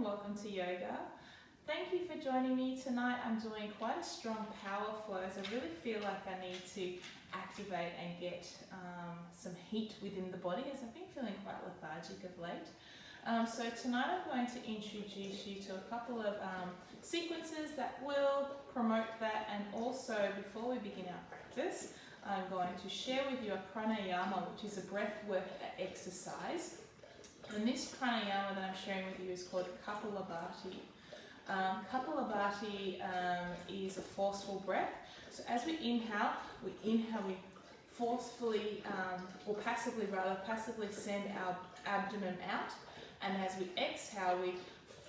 welcome to yoga. Thank you for joining me tonight. I'm doing quite a strong power flow as I really feel like I need to activate and get some heat within the body as I've been feeling quite lethargic of late. So tonight I'm going to introduce you to a couple of sequences that will promote that, and also before we begin our practice I'm going to share with you a pranayama, which is a breathwork exercise. And this pranayama that I'm sharing with you is called Kapalabhati. Kapalabhati is a forceful breath. So as we inhale, we forcefully, or passively send our abdomen out. And as we exhale, we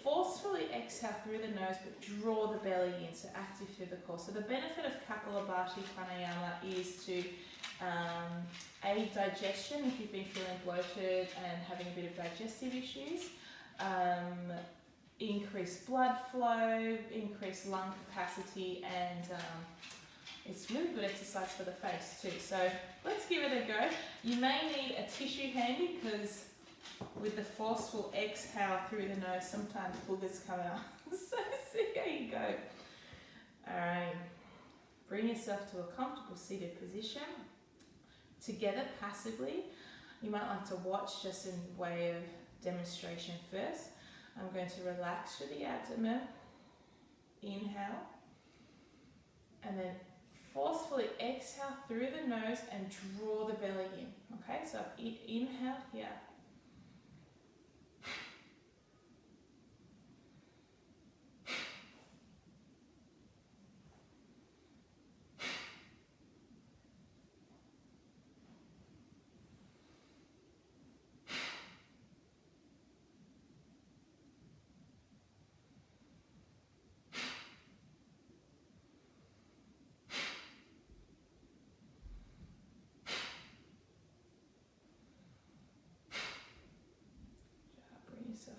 forcefully exhale through the nose, but draw the belly in, so active through the core. So the benefit of Kapalabhati pranayama is to aid digestion if you've been feeling bloated and having a bit of digestive issues, increase blood flow, increase lung capacity, and it's really good exercise for the face too. So let's give it a go. You may need a tissue handy because with the forceful exhale through the nose, sometimes boogers come out. So there you go. Alright, bring yourself to a comfortable seated position. Together passively, you might like to watch just in way of demonstration first. I'm going to relax through the abdomen, inhale, and then forcefully exhale through the nose and draw the belly in. Okay, so inhale here.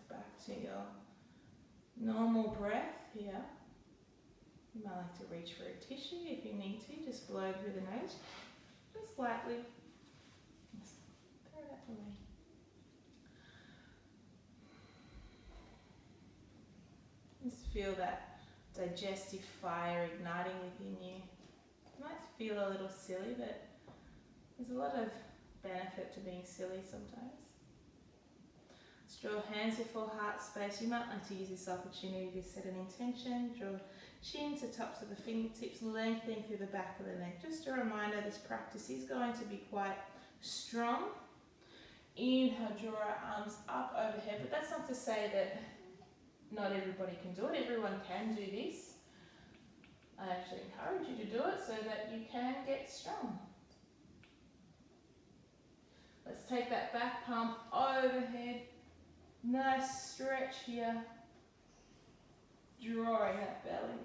Back to your normal breath here. You might like to reach for a tissue if you need to. Just blow through the nose, just lightly. Just throw that away. Just feel that digestive fire igniting within you. You might feel a little silly, but there's a lot of benefit to being silly sometimes. Draw hands before heart space. You might like to use this opportunity to set an intention. Draw chin to tops of the fingertips, lengthening through the back of the neck. Just a reminder, this practice is going to be quite strong. Inhale, draw our arms up overhead, but that's not to say that not everybody can do it. Everyone can do this. I actually encourage you to do it so that you can get strong. Let's take that back palm overhead. Nice stretch here, drawing that belly,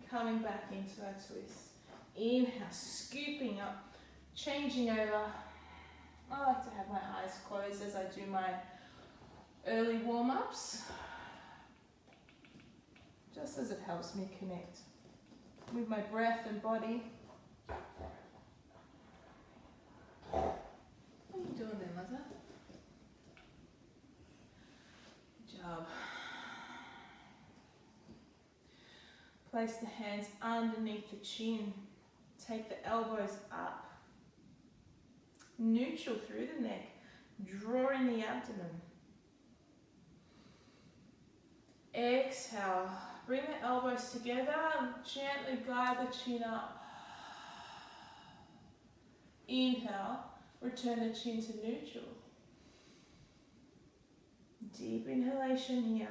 coming back into our twist. Inhale, scooping up, changing over. I like to have my eyes closed as I do my early warm-ups, just as it helps me connect with my breath and body. What are you doing there, Mother? Job. Place the hands underneath the chin. Take the elbows up. Neutral through the neck. Draw in the abdomen. Exhale. Bring the elbows together and gently guide the chin up. Inhale. Return the chin to neutral. Deep inhalation here.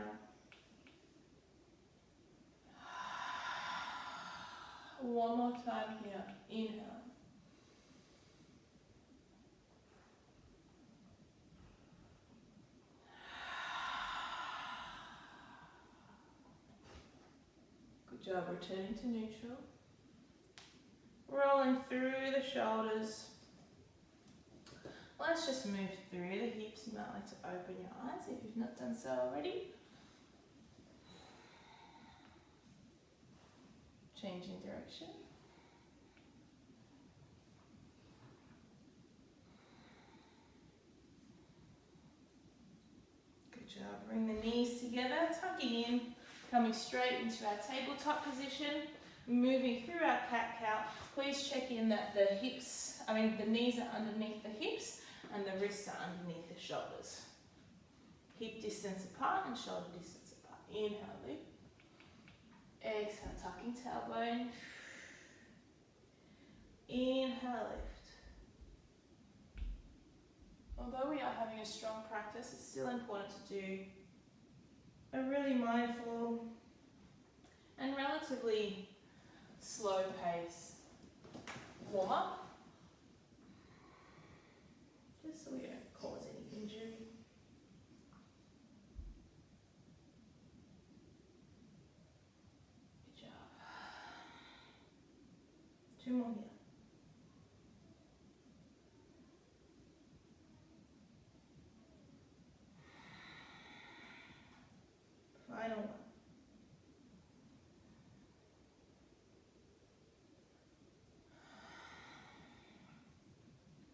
One more time here. Inhale. Good job returning to neutral. Rolling through the shoulders. Let's just move through the hips. You might like to open your eyes if you've not done so already. Changing direction. Good job. job. Bring the knees together, tucking in, coming straight into our tabletop position, moving through our cat-cow. Please check in that the knees are underneath the hips and the wrists are underneath the shoulders. Hip distance apart and shoulder distance apart. Inhale, lift. Exhale, tucking tailbone. Inhale, lift. Although we are having a strong practice, it's still important to do a really mindful and relatively slow pace warm up, just so we don't cause any injury. Good job. 2 more here. Final one.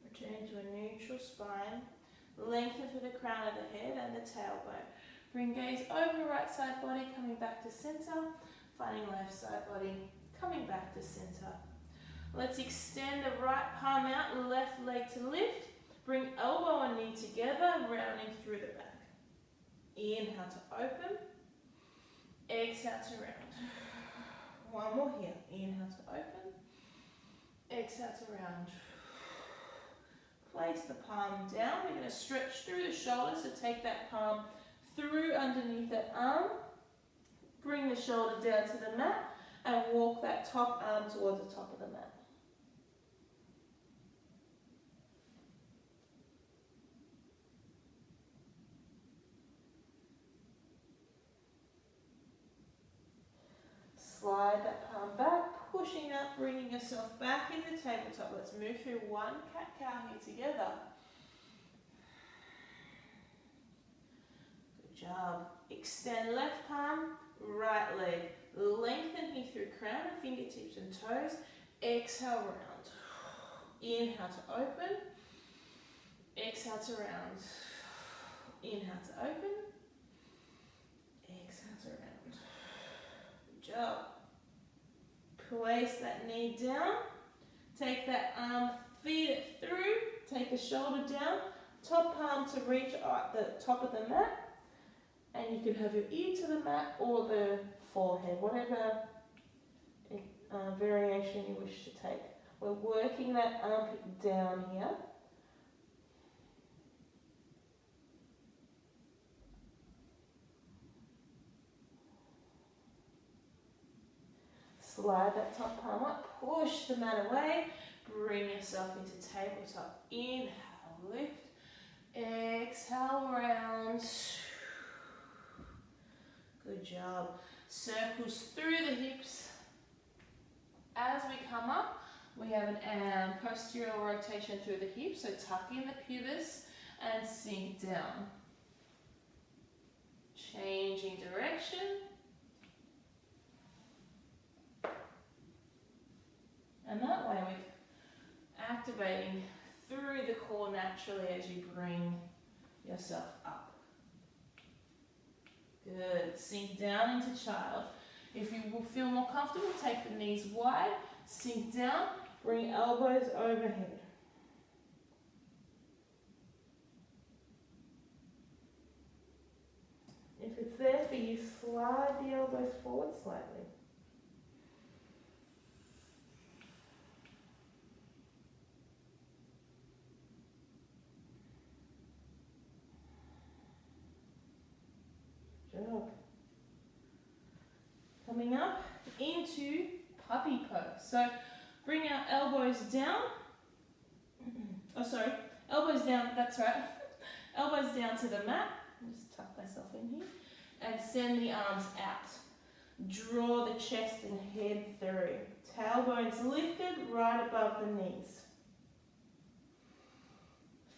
Return to a neutral spine. Lengthen through the crown of the head and the tailbone. Bring gaze over right side body, coming back to center. Finding left side body, coming back to center. Let's extend the right palm out, left leg to lift. Bring elbow and knee together, rounding through the back. Inhale to open. Exhale to round. One more here. Inhale to open. Exhale to round. Place the palm down. We're going to stretch through the shoulders, so take that palm through underneath that arm. Bring the shoulder down to the mat and walk that top arm towards the top of the mat. Slide that palm back, pushing up, bringing yourself back into tabletop. Let's move through one cat-cow here together. Good job. Extend left palm, right leg. Lengthen here through crown and fingertips and toes. Exhale, round. Inhale to open. Exhale to round. Inhale to open. Exhale to round. Good job. Place that knee down. Take that arm, feed it through. Take the shoulder down. Top palm to reach at the top of the mat. And you can have your ear to the mat or the forehead, whatever variation you wish to take. We're working that armpit down here. Slide that top palm up, push the mat away, bring yourself into tabletop. Inhale, lift, exhale, round. Good job. Circles through the hips. As we come up, we have an posterior rotation through the hips, so tuck in the pubis and sink down. Changing direction. And that way we're activating through the core naturally as you bring yourself up. Good. Sink down into child. If you will feel more comfortable, take the knees wide, sink down, bring elbows overhead. If it's there for you, slide the elbows forward slightly. Job. Coming up into puppy pose. So bring our elbows down. Elbows down, that's right. Elbows down to the mat. I'll just tuck myself in here. And send the arms out. Draw the chest and head through. Tailbones lifted right above the knees.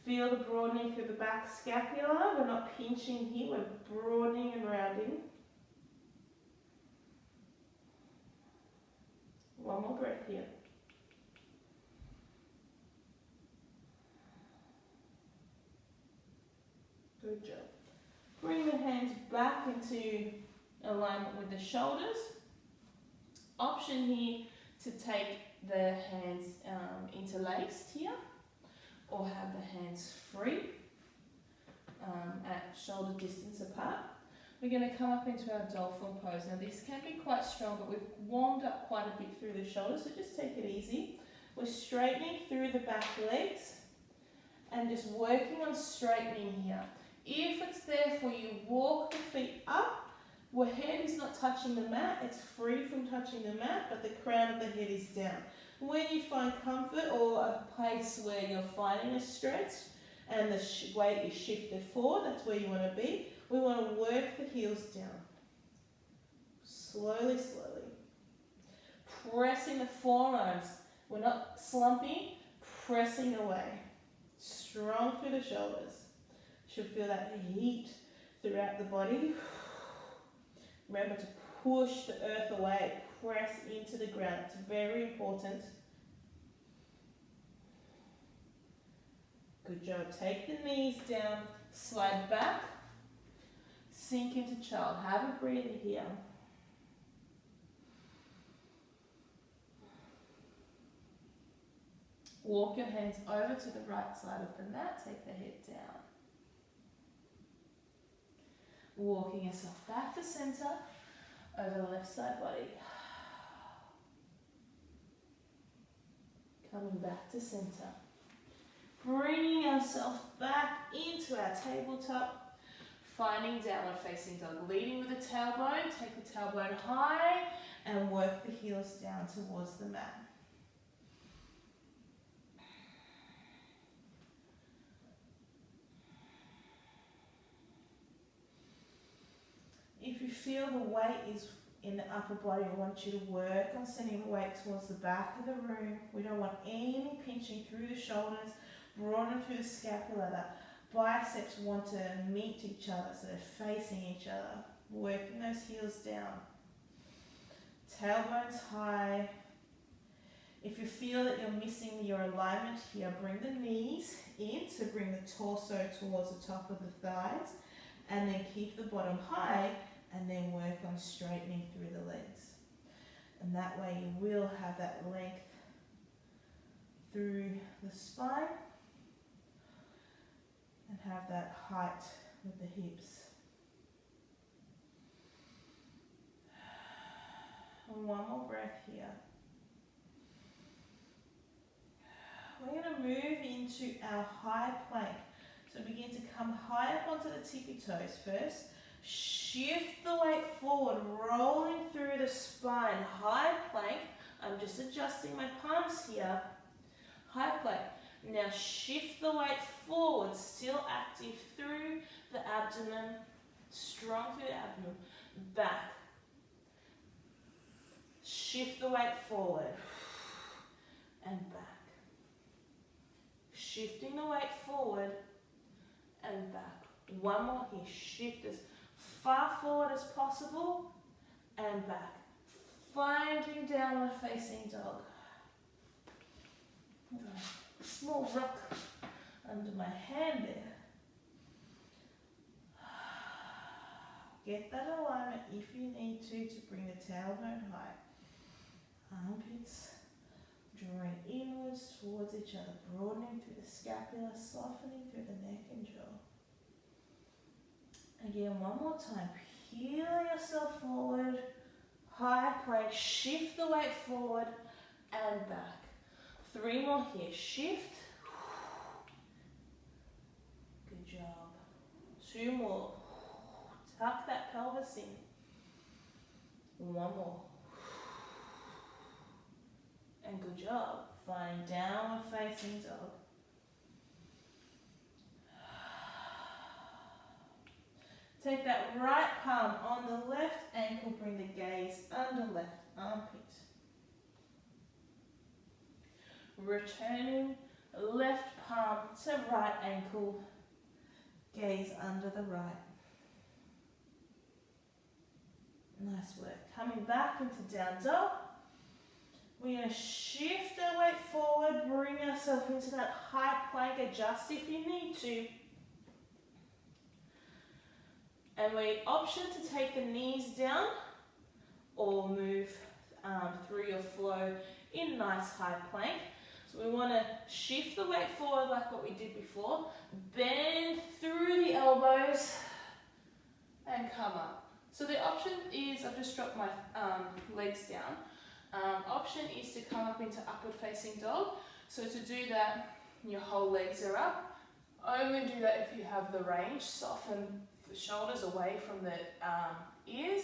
Feel the broadening through the back scapula. We're not pinching here, we're broadening and rounding. One more breath here. Good job. Bring the hands back into alignment with the shoulders. Option here to take the hands interlaced here, or have the hands free at shoulder distance apart. We're going to come up into our dolphin pose. Now this can be quite strong, but we've warmed up quite a bit through the shoulders, so just take it easy. We're straightening through the back legs and just working on straightening here. If it's there for you, walk the feet up. Your head is not touching the mat, it's free from touching the mat, but the crown of the head is down. When you find comfort or a place where you're finding a stretch and the weight is shifted forward, that's where you want to be. We want to work the heels down. Slowly, slowly. Pressing the forearms. We're not slumping, pressing away. Strong through the shoulders. Should feel that heat throughout the body. Remember to push the earth away, press into the ground. It's very important. Good job. Take the knees down, slide back, sink into child. Have a breather here. Walk your hands over to the right side of the mat, take the head down. Walking yourself back to center, over the left side body. Coming back to center. Bringing ourselves back into our tabletop. Finding downward facing dog. Leading with the tailbone, take the tailbone high and work the heels down towards the mat. If you feel the weight is in the upper body, I want you to work on sending the weight towards the back of the room. We don't want any pinching through the shoulders, broaden through the scapula. The biceps want to meet each other, so they're facing each other. Working those heels down. Tailbones high. If you feel that you're missing your alignment here, bring the knees in, so bring the torso towards the top of the thighs, and then keep the bottom high, and then work on straightening through the legs. And that way you will have that length through the spine and have that height with the hips. And one more breath here. We're going to move into our high plank. So begin to come high up onto the tippy toes first. Shift the weight forward, rolling through the spine. High plank. I'm just adjusting my palms here. High plank. Now shift the weight forward, still active through the abdomen. Strong through the abdomen. Back. Shift the weight forward and back. Shifting the weight forward and back. One more here. Shift as far forward as possible and back. Finding downward facing dog. Small rock under my hand there. Get that alignment if you need to bring the tailbone high. Armpits drawing inwards towards each other, broadening through the scapula, softening through the neck and jaw. Again, one more time. Peel yourself forward, high plank, shift the weight forward and back. 3 more here. Shift. Good job. 2 more. Tuck that pelvis in. 1 more. And good job. Finding downward facing dog. Take that right palm on the left ankle, bring the gaze under left armpit. Returning left palm to right ankle, gaze under the right. Nice work. Coming back into down dog. We're going to shift our weight forward, bring ourselves into that high plank, adjust if you need to. And we option to take the knees down or move through your flow in nice high plank. So we want to shift the weight forward like what we did before, bend through the elbows and come up. So the option is, I've just dropped my legs down. Option is to come up into upward facing dog. So to do that, your whole legs are up. Only do that if you have the range. Soften the shoulders away from the ears,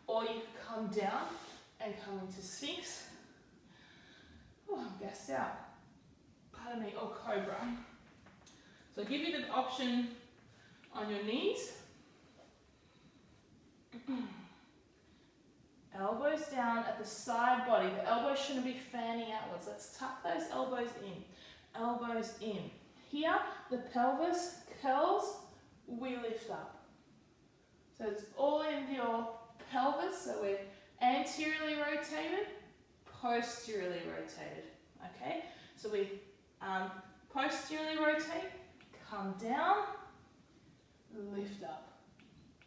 or you can come down and come into Sphinx. Oh, I'm gassed out. Pardon me, or Cobra. So give you the option on your knees. Elbows down at the side body. The elbows shouldn't be fanning outwards. Let's tuck those elbows in. Elbows in. Here, the pelvis curls, we lift up. So it's all in your pelvis, so we're anteriorly rotated, posteriorly rotated. Okay, so we posteriorly rotate, come down, lift up.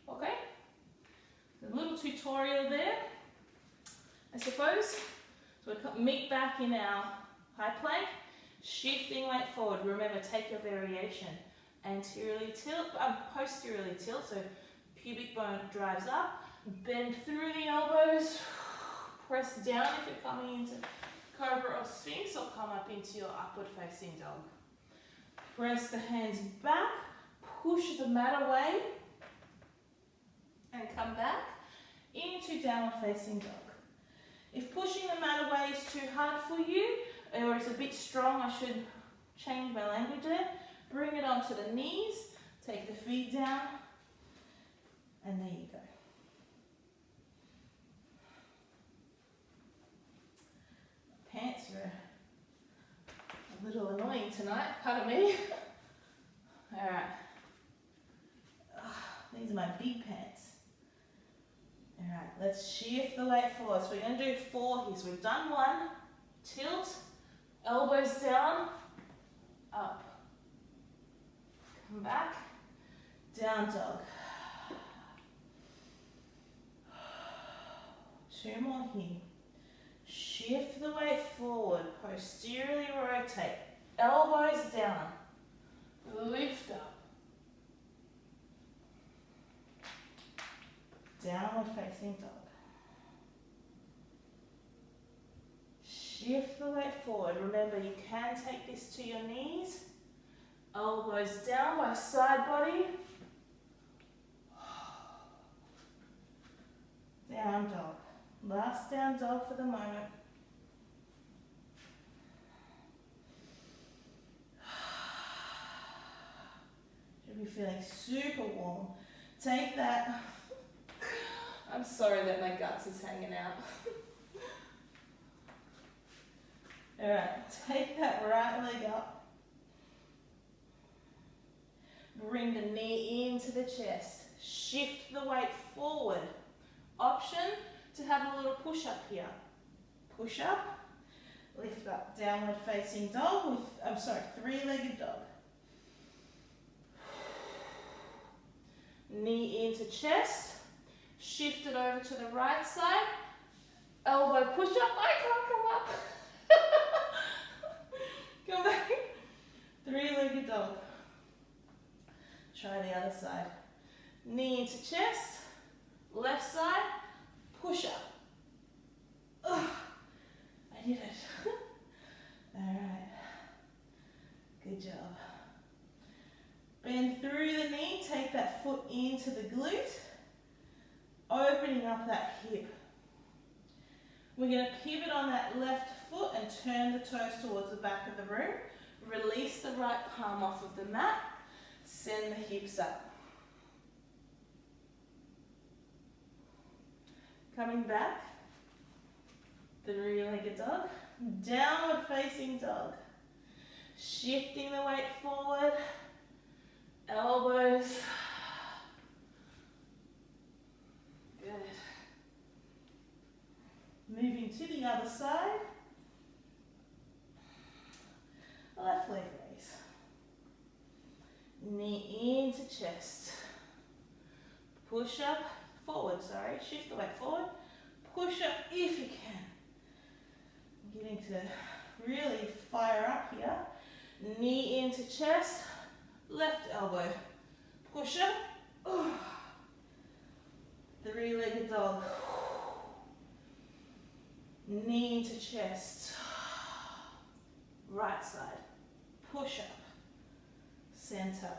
Okay, a little tutorial there, I suppose. So we meet back in our high plank, shifting weight forward. Remember, take your variation. Anteriorly tilt, posteriorly tilt, so pubic bone drives up, bend through the elbows, press down if you're coming into Cobra or Sphinx, or come up into your upward facing dog. Press the hands back, push the mat away, and come back into downward facing dog. If pushing the mat away is too hard for you, or it's a bit strong, I should change my language there. Bring it onto the knees, take the feet down, and there you go. Pants are a little annoying tonight, pardon me. Alright. These are my big pants. Alright, let's shift the weight forward. So we're going to do 4 here. So we've done 1, tilt, elbows down, up. Come back, down dog. 2 more here. Shift the weight forward, posteriorly rotate, elbows down, lift up. Downward facing dog. Shift the weight forward. Remember, you can take this to your knees. Elbows down by side body. Down dog. Last down dog for the moment. Should be feeling super warm. Take that. I'm sorry that my guts is hanging out. Alright, take that right leg up. Bring the knee into the chest. Shift the weight forward. Option to have a little push up here. Push up, lift up, downward facing dog with, 3-legged dog. Knee into chest. Shift it over to the right side. Elbow push up. I can't come up. Come back. 3-legged dog. Try the other side. Knee into chest. Left side. Push up. Oh, I did it. Alright. Good job. Bend through the knee. Take that foot into the glute. Opening up that hip. We're going to pivot on that left foot and turn the toes towards the back of the room. Release the right palm off of the mat. Send the hips up. Coming back. 3-legged dog. Downward facing dog. Shifting the weight forward. Elbows. Good. Moving to the other side. Left leg raise. Knee into chest. Push up, forward, sorry. Shift the weight forward. Push up if you can. I'm getting to really fire up here. Knee into chest, left elbow. Push up. Three-legged dog. Knee into chest. Right side. Push up. Center.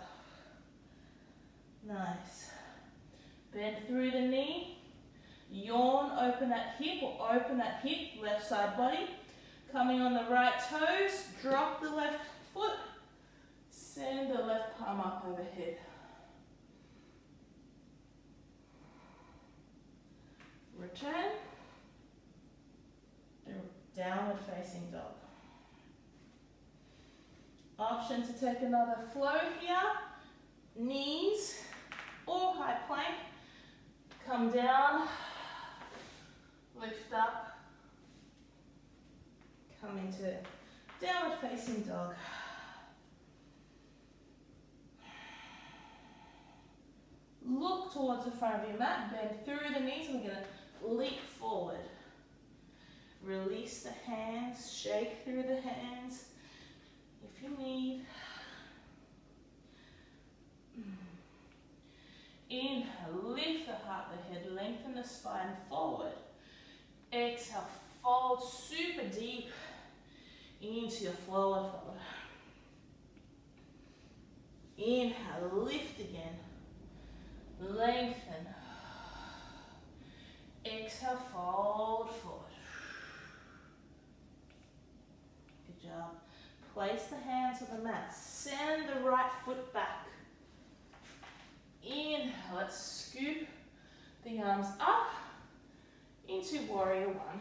Nice. Bend through the knee. Yawn, open that hip or open that hip, left side body. Coming on the right toes, drop the left foot. Send the left palm up overhead. Return. Downward facing dog. Option to take another flow here. Knees or high plank. Come down. Lift up. Come into downward facing dog. Look towards the front of your mat. Bend through the knees. We're going to leap forward. Release the hands. Shake through the hands if you need. Inhale, lift the heart, the head, lengthen the spine forward. Exhale, fold super deep into your forward fold. Inhale, lift again. Lengthen. Exhale, fold forward. Good job. Place the hands on the mat. Send the right foot back. Inhale, let's scoop the arms up into warrior one.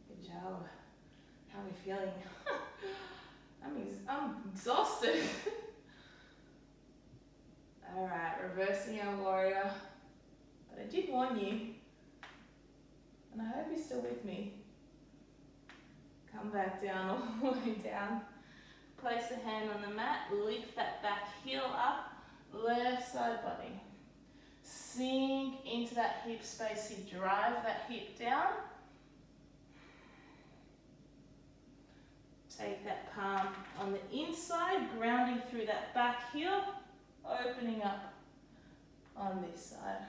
Good job. How are we feeling? I'm exhausted. Alright, reversing our warrior. But I did warn you. And I hope you're still with me. Come back down, all the way down. Place the hand on the mat, lift that back heel up, left side body. Sink into that hip space here, drive that hip down. Take that palm on the inside, grounding through that back heel, opening up on this side.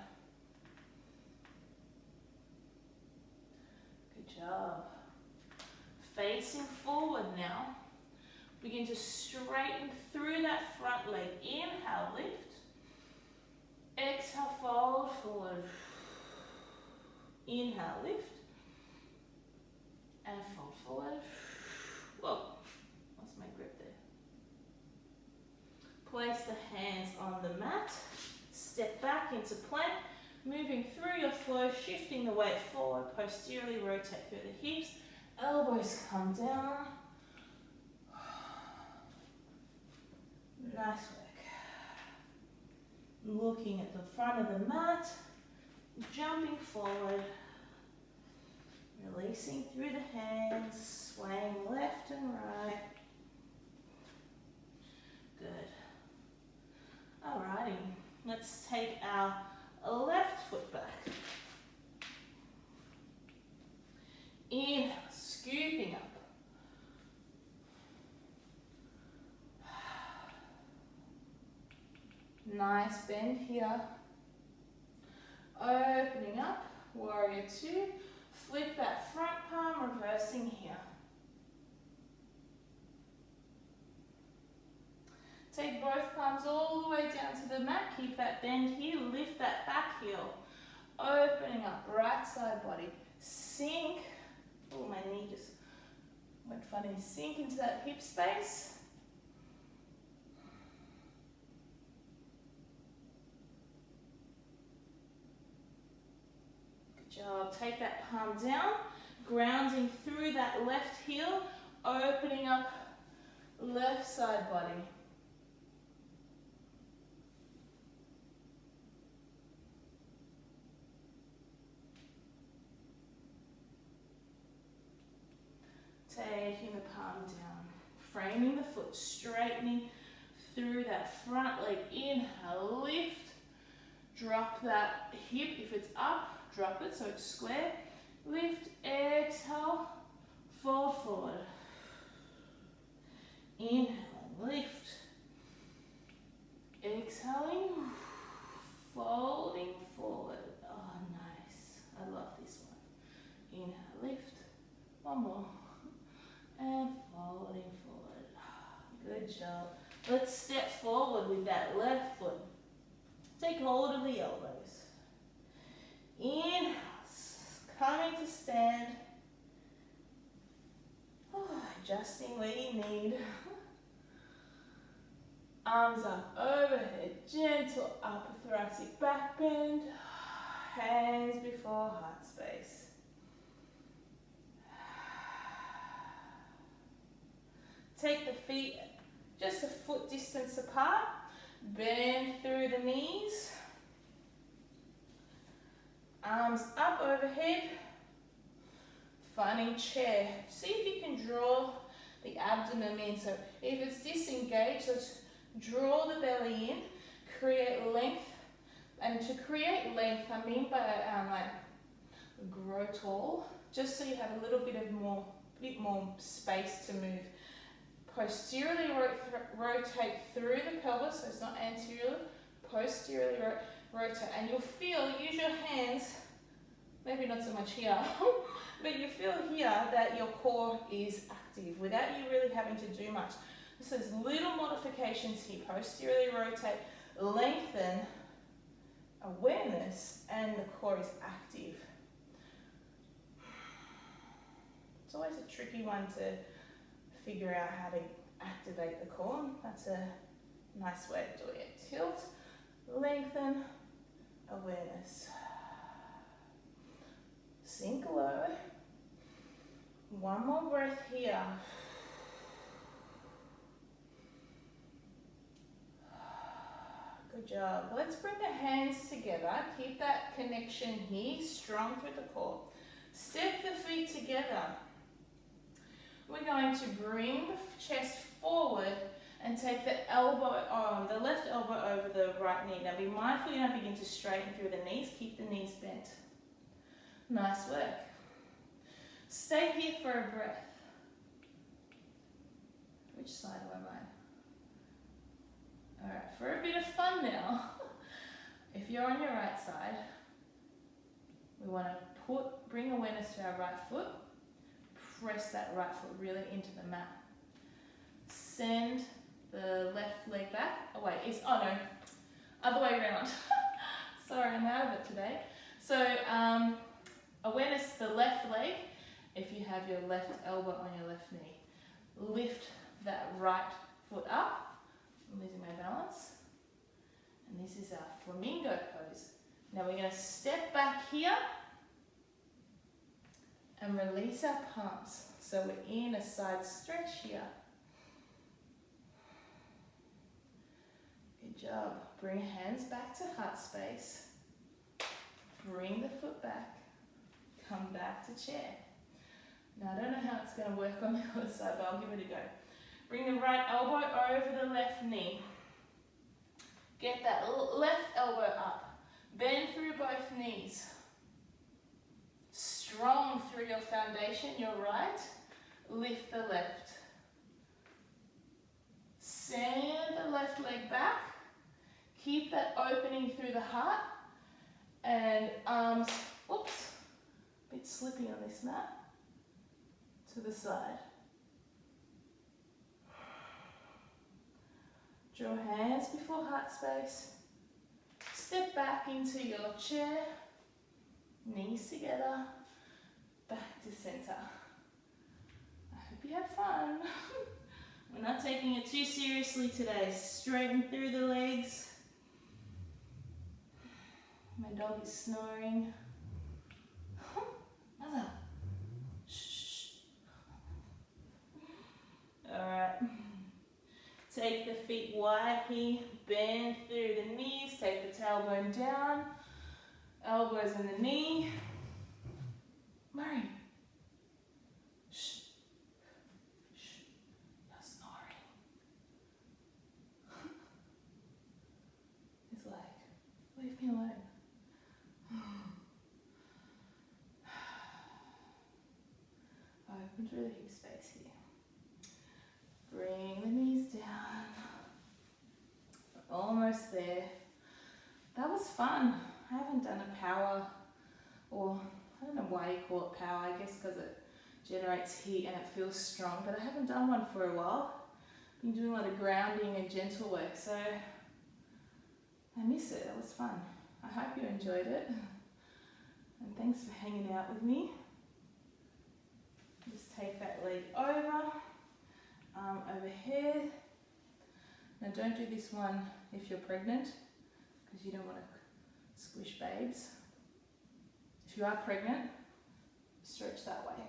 Good job. Facing forward now. Begin to straighten through that front leg. Inhale, lift. Exhale, fold forward. Inhale, lift. And fold forward. Whoa, lost my grip there. Place the hands on the mat. Step back into plank. Moving through your flow, shifting the weight forward. Posteriorly rotate through the hips. Elbows come down. Nice work. Looking at the front of the mat, jumping forward, releasing through the hands, swaying left and right. Good. Alrighty, let's take our left foot back. Inhale, scooping up. Nice bend here. Opening up, warrior two. Flip that front palm, reversing here. Take both palms all the way down to the mat. Keep that bend here. Lift that back heel. Opening up, right side body. Sink. Oh, my knee just went funny. Sink into that hip space. Good job. Take that palm down, grounding through that left heel, opening up left side body. Taking the palm down. framing the foot, straightening through that front leg. Inhale, lift. Drop that hip. If it's up, drop it so it's square. Lift, exhale, fold forward. Inhale, lift. Exhaling, folding forward. Oh, nice. I love this one. Inhale, lift. One more. And folding forward. Good job. Let's step forward with that left foot. Take hold of the elbows. Inhale, coming to stand. Oh, adjusting where you need. Arms up overhead, gentle upper thoracic back bend. Hands before heart space. Take the feet just a foot distance apart. Bend through the knees. Arms up overhead. Finding chair. See if you can draw the abdomen in. So if it's disengaged, let's draw the belly in. Create length. And to create length, I mean by like grow tall. Just so you have a little bit more space to move. Posteriorly rotate through the pelvis, so it's not anteriorly. Posteriorly rotate, and you'll feel, use your hands, maybe not so much here, but you feel here that your core is active without you really having to do much. So there's little modifications here. Posteriorly rotate, lengthen, awareness, and the core is active. It's always a tricky one to figure out how to activate the core. That's a nice way of doing it. Tilt, lengthen, awareness. Sink low. One more breath here. Good job. Let's bring the hands together. Keep that connection here, strong through the core. Step the feet together. We're going to bring the chest forward and take the left elbow over the right knee. Now be mindful you don't begin to straighten through the knees. Keep the knees bent. Nice work. Stay here for a breath. Which side am I? Alright, for a bit of fun now, if you're on your right side, we want to bring awareness to our right foot. Press that right foot really into the mat. Send the left leg back. Oh wait, other way around. Sorry, I'm out of it today. So awareness, the left leg, if you have your left elbow on your left knee. Lift that right foot up. I'm losing my balance. And this is our flamingo pose. Now we're going to step back here and release our palms. So we're in a side stretch here. Good job. Bring hands back to heart space. Bring the foot back. Come back to chair. Now I don't know how it's going to work on the other side, but I'll give it a go. Bring the right elbow over the left knee. Get that left elbow up. Bend through both knees. Strong through your foundation, your right. Lift the left. Send the left leg back. Keep that opening through the heart. And arms, oops, a bit slippy on this mat. To the side. Draw hands before heart space. Step back into your chair. Knees together. Back to center. I hope you had fun. We're not taking it too seriously today. Straighten through the legs. My dog is snoring. Mother. Shh. Alright. Take the feet wide here. Bend through the knees. Take the tailbone down. Elbows in the knee. Murray. Shh. Shh. You're Leave me alone. Open through the hip space here. Bring the knees down. Almost there. That was fun. I haven't done a power, or I don't know why you call it power, I guess because it generates heat and it feels strong, but I haven't done one for a while. Been doing a lot of grounding and gentle work, so I miss it. It was fun. I hope you enjoyed it, and thanks for hanging out with me. Just take that leg over, arm overhead. Now don't do this one if you're pregnant, because you don't want to squish babes. If you are pregnant, stretch that way,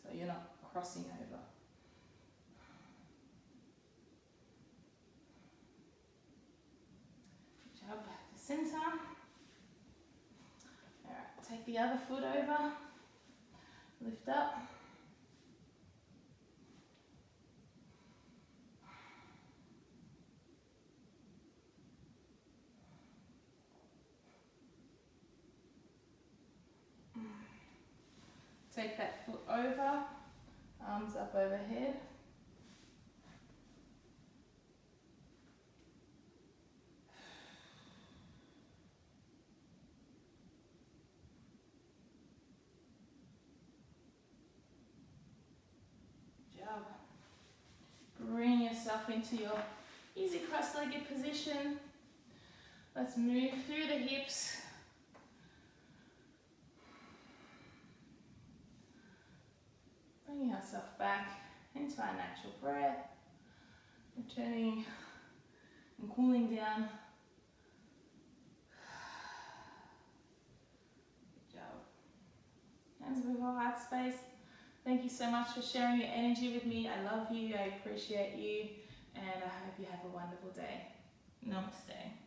so you're not crossing over. Good job, back to center. Alright, take the other foot over, lift up. Take that foot over, arms up overhead. Good job. Bring yourself into your easy cross-legged position. Let's move through the hips. Bringing ourselves back into our natural breath, returning and cooling down. Good job. Hands over heart space. Thank you so much for sharing your energy with me. I love you, I appreciate you, and I hope you have a wonderful day. Namaste.